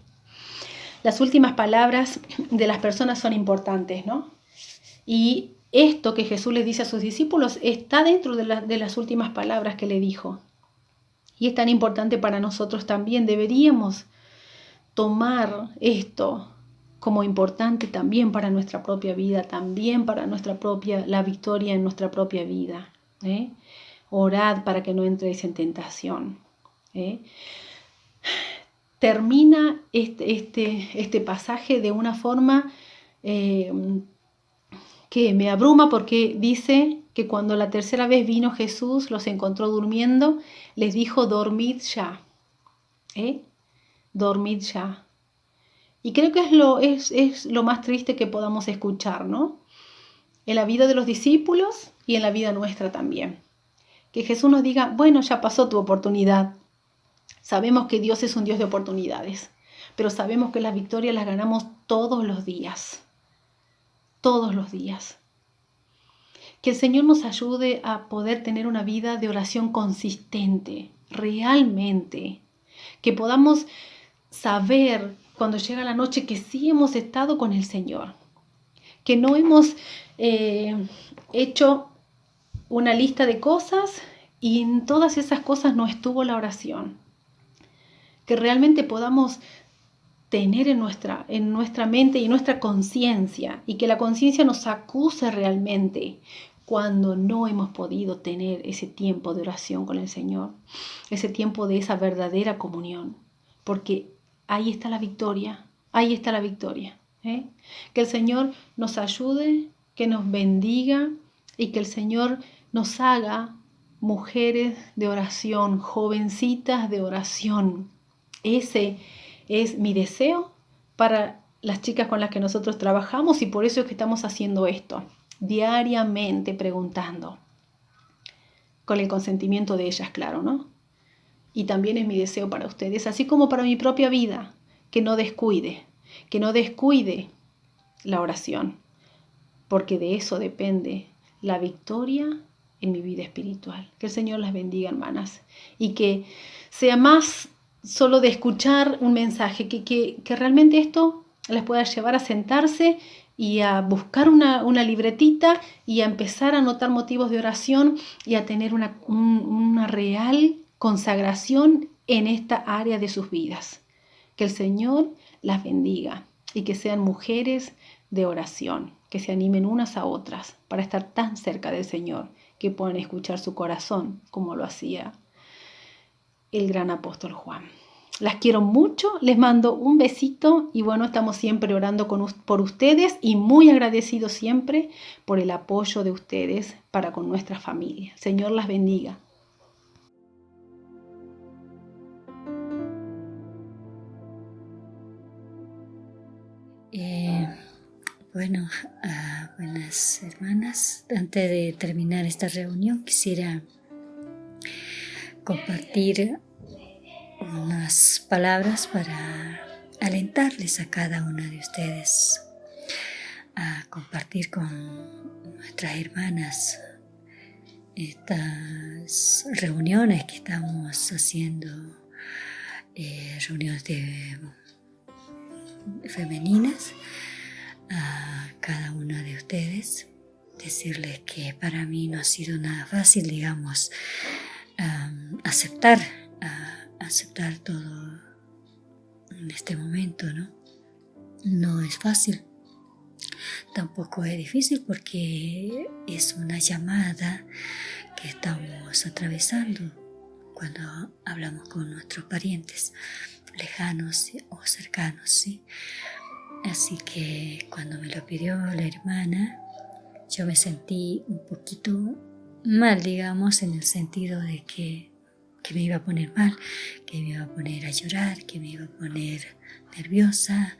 Las últimas palabras de las personas son importantes, ¿no? Y esto que Jesús les dice a sus discípulos está dentro de las últimas palabras que le dijo. Y es tan importante para nosotros también. Deberíamos tomar esto como importante también para nuestra propia vida, también para la victoria en nuestra propia vida. Orad para que no entréis en tentación. Termina este pasaje de una forma que me abruma, porque dice que cuando la tercera vez vino Jesús, los encontró durmiendo, les dijo: dormid ya. Dormid ya. Y creo que es lo más triste que podamos escuchar, ¿no? En la vida de los discípulos y en la vida nuestra también. Que Jesús nos diga: bueno, ya pasó tu oportunidad. Sabemos que Dios es un Dios de oportunidades, pero sabemos que las victorias las ganamos todos los días. Todos los días. Que el Señor nos ayude a poder tener una vida de oración consistente, realmente. Que podamos saber cuando llega la noche que sí hemos estado con el Señor. Que no hemos hecho una lista de cosas y en todas esas cosas no estuvo la oración. Que realmente podamos tener en nuestra mente y en nuestra conciencia, y que la conciencia nos acuse realmente cuando no hemos podido tener ese tiempo de oración con el Señor, ese tiempo de esa verdadera comunión, porque ahí está la victoria, ahí está la victoria. Que el Señor nos ayude, que nos bendiga y que el Señor nos haga mujeres de oración, jovencitas de oración. Ese es mi deseo para las chicas con las que nosotros trabajamos, y por eso es que estamos haciendo esto, diariamente preguntando, con el consentimiento de ellas, claro, ¿no? Y también es mi deseo para ustedes, así como para mi propia vida, que no descuide la oración, porque de eso depende la victoria en mi vida espiritual. Que el Señor las bendiga, hermanas, y que sea más solo de escuchar un mensaje, que realmente esto les pueda llevar a sentarse y a buscar una libretita y a empezar a anotar motivos de oración y a tener una real consagración en esta área de sus vidas. Que el Señor las bendiga y que sean mujeres de oración, que se animen unas a otras para estar tan cerca del Señor, que puedan escuchar su corazón como lo hacía el gran apóstol Juan. Las quiero mucho, les mando un besito y bueno, estamos siempre orando por ustedes y muy agradecidos siempre por el apoyo de ustedes para con nuestra familia. Señor las bendiga.
Buenas hermanas, antes de terminar esta reunión quisiera compartir unas palabras para alentarles a cada una de ustedes a compartir con nuestras hermanas estas reuniones que estamos haciendo, reuniones femeninas. A cada una de ustedes decirles que para mí no ha sido nada fácil, digamos, aceptar todo en este momento, ¿no? No es fácil, tampoco es difícil, porque es una llamada que estamos atravesando cuando hablamos con nuestros parientes lejanos o cercanos, ¿sí? Así que cuando me lo pidió la hermana, yo me sentí un poquito mal, digamos, en el sentido de que me iba a poner mal, que me iba a poner a llorar, que me iba a poner nerviosa.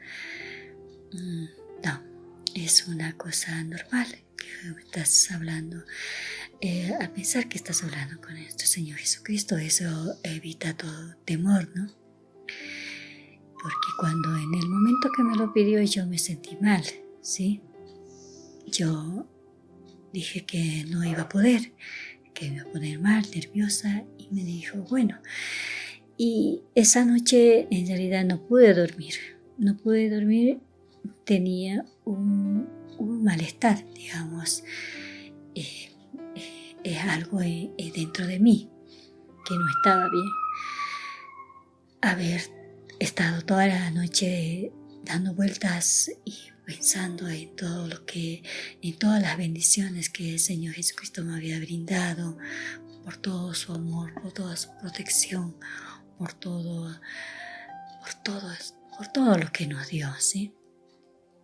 No, es una cosa normal que estás hablando. A pensar que estás hablando con nuestro Señor Jesucristo, eso evita todo temor, ¿no? Porque cuando en el momento que me lo pidió yo me sentí mal, ¿sí? Yo dije que no iba a poder, que me iba a poner mal, nerviosa, y me dijo, bueno. Y esa noche en realidad no pude dormir, tenía un malestar, digamos. Es algo dentro de mí que no estaba bien. haber estado toda la noche dando vueltas y pensando en todo en todas las bendiciones que el Señor Jesucristo me había brindado, por todo su amor, por toda su protección, por todo lo que nos dio, ¿sí?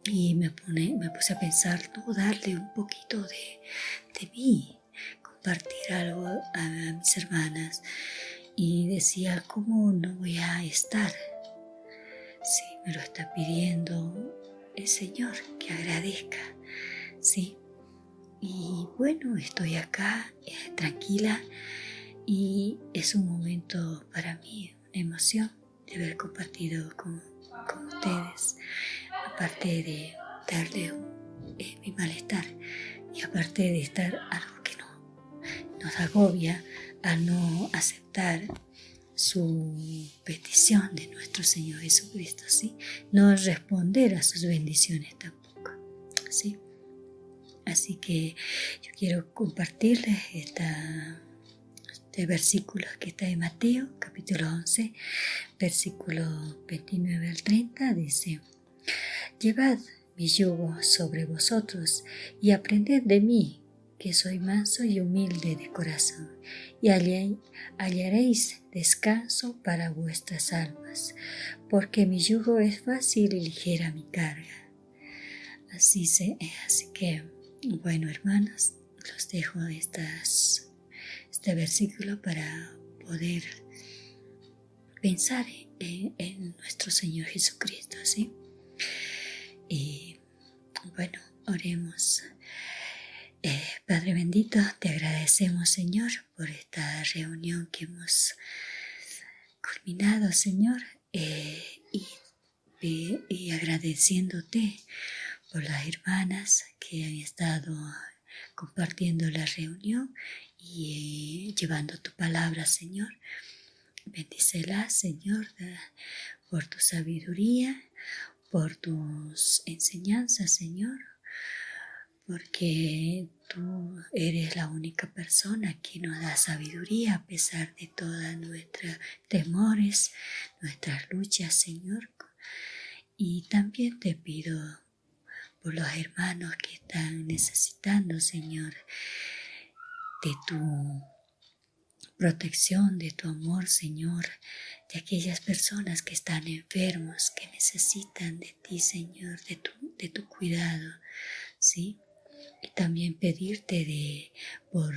Y me puse a pensar, ¿no? Darle un poquito de mí, compartir algo a mis hermanas. Y decía, ¿cómo no voy a estar? Sí, me lo está pidiendo el Señor, que agradezca, ¿sí? Y bueno, estoy acá, tranquila, y es un momento para mí, una emoción de haber compartido con ustedes, aparte de darle mi malestar, y aparte de estar algo que nos agobia al no aceptar su petición de nuestro Señor Jesucristo, ¿sí? No responder a sus bendiciones tampoco, ¿sí? Así que yo quiero compartirles este versículo que está en Mateo, capítulo 11, versículo 29 al 30, dice: Llevad mi yugo sobre vosotros y aprended de mí, que soy manso y humilde de corazón, y hallaréis descanso para vuestras almas, porque mi yugo es fácil y ligera mi carga. Así que, bueno, hermanos, los dejo este versículo para poder pensar en nuestro Señor Jesucristo, ¿sí? Y bueno, oremos. Padre bendito, te agradecemos, Señor, por esta reunión que hemos culminado, Señor, y agradeciéndote por las hermanas que han estado compartiendo la reunión y llevando tu palabra, Señor. Bendícelas, Señor, por tu sabiduría, por tus enseñanzas, Señor, porque tú eres la única persona que nos da sabiduría a pesar de todas nuestros temores, nuestras luchas, Señor. Y también te pido por los hermanos que están necesitando, Señor, de tu protección, de tu amor, Señor, de aquellas personas que están enfermos, que necesitan de ti, Señor, de tu cuidado, ¿sí? Y también pedirte por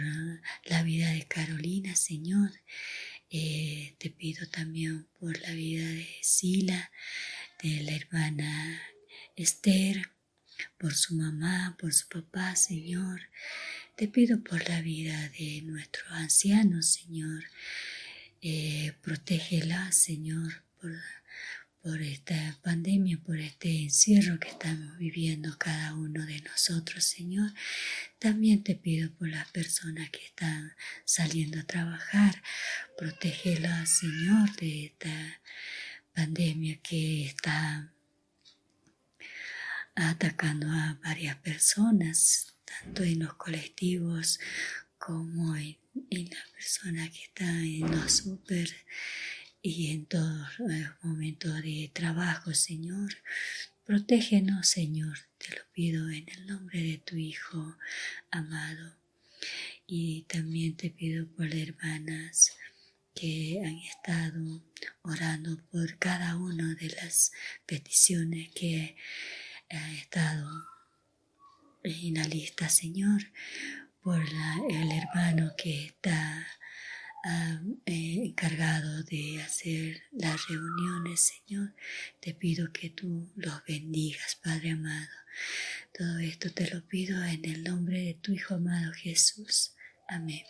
la vida de Carolina, Señor. Te pido también por la vida de Sila, de la hermana Esther, por su mamá, por su papá, Señor. Te pido por la vida de nuestros ancianos, Señor. Protégela, Señor, por esta pandemia, por este encierro que estamos viviendo cada uno de nosotros, Señor. También te pido por las personas que están saliendo a trabajar. Protégela, Señor, de esta pandemia que está atacando a varias personas, tanto en los colectivos como en las personas que están en los súper y en todos los momentos de trabajo, Señor. Protégenos, Señor, te lo pido en el nombre de tu Hijo amado. Y también te pido por las hermanas que han estado orando por cada una de las peticiones que han estado en la lista, Señor, por el hermano que está encargado de hacer las reuniones, Señor. Te pido que tú los bendigas, Padre amado. Todo esto te lo pido en el nombre de tu Hijo amado Jesús. Amén.